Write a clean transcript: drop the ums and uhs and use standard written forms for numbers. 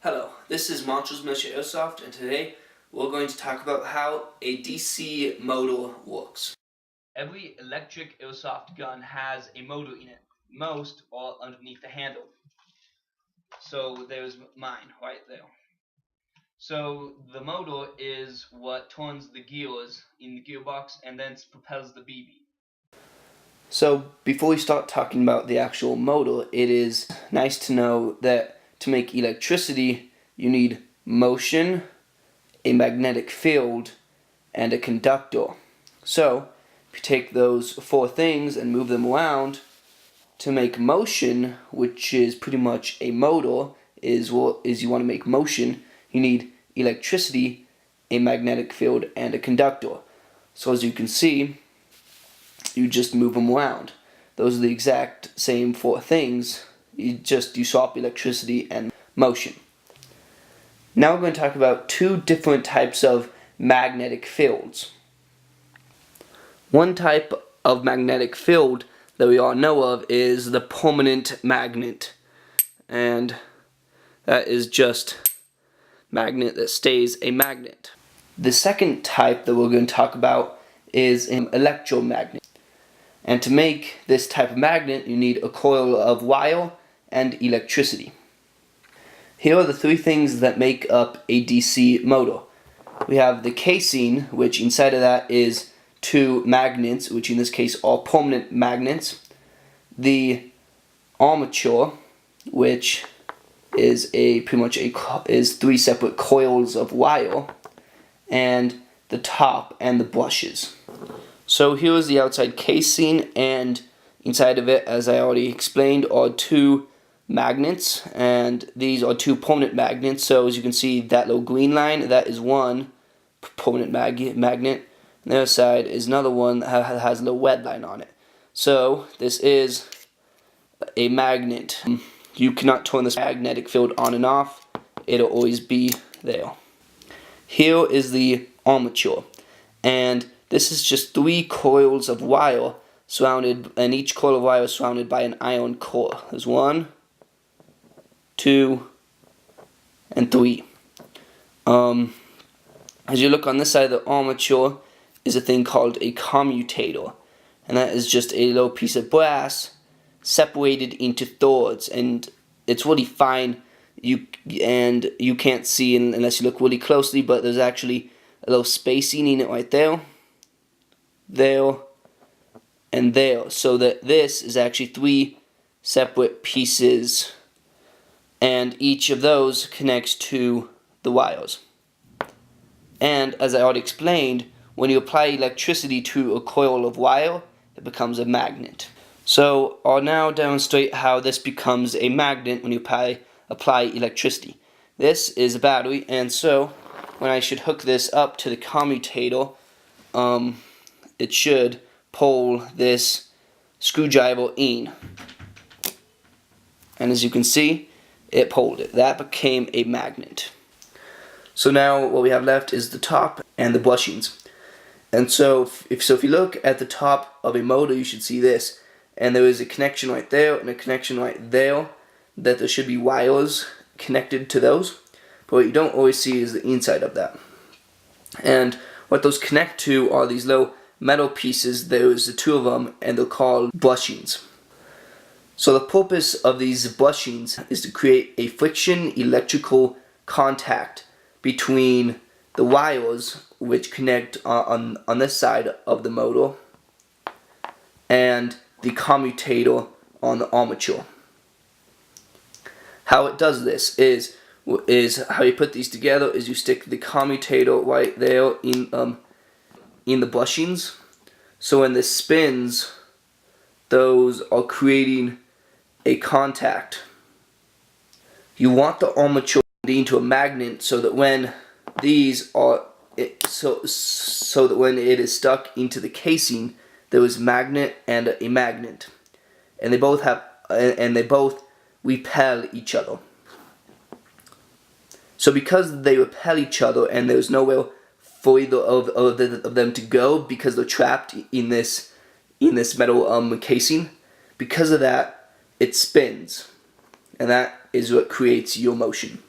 Hello, this is montrosemilitia Airsoft, and today we're going to talk about how a DC motor works. Every electric airsoft gun has a motor in it. Most are underneath the handle. So there's mine right there. So the motor is what turns the gears in the gearbox and then propels the BB. So before we start talking about the actual motor, it is nice to know that to make electricity you need motion, a magnetic field, and a conductor. So if you take those four things and move them around, to make motion, which is pretty much a motor, is you want to make motion, you need electricity, a magnetic field, and a conductor. So as you can see, you just move them around. Those are the exact same four things, you swap electricity and motion. Now we're going to talk about two different types of magnetic fields. One type of magnetic field that we all know of is the permanent magnet, and that is just magnet that stays a magnet. The second type that we're going to talk about is an electromagnet, and to make this type of magnet you need a coil of wire and electricity. Here are the three things that make up a DC motor. We have the casing, which inside of that is two magnets, which in this case are permanent magnets. The armature, which is is three separate coils of wire, and the top and the brushes. So here is the outside casing, and inside of it, as I already explained, are two magnets, and these are two permanent magnets. So as you can see, that little green line, that is one permanent magnet. And the other side is another one that has a little red line on it. So this is a magnet. You cannot turn this magnetic field on and off. It'll always be there. Here is the armature, and this is just three coils of wire surrounded, and each coil of wire is surrounded by an iron core. There's 1, 2, and 3. As you look on this side of the armature is a thing called a commutator, and that is just a little piece of brass separated into thirds, and it's really fine. You can't see unless you look really closely, but there's actually a little spacing in it right there, there, and there, so that this is actually three separate pieces, and each of those connects to the wires. And as I already explained, when you apply electricity to a coil of wire, it becomes a magnet. So I'll now demonstrate how this becomes a magnet when you apply electricity. This is a battery, and so when I should hook this up to the commutator, it should pull this screwdriver in. And as you can see, it pulled it. That became a magnet. So now what we have left is the top and the bushings. And so if you look at the top of a motor, you should see this. And there is a connection right there and a connection right there, that there should be wires connected to those. But what you don't always see is the inside of that. And what those connect to are these little metal pieces. There's the two of them, and they're called bushings. So the purpose of these bushings is to create a friction electrical contact between the wires, which connect on this side of the motor, and the commutator on the armature. How it does this is how you put these together is you stick the commutator right there in the bushings. So when this spins, those are creating a contact. You want the armature into a magnet so that when when it is stuck into the casing, there is a magnet and a magnet, and they both repel each other. So because they repel each other and there's nowhere for either of them to go, because they're trapped in this metal casing, because of that, it spins, and that is what creates your motion.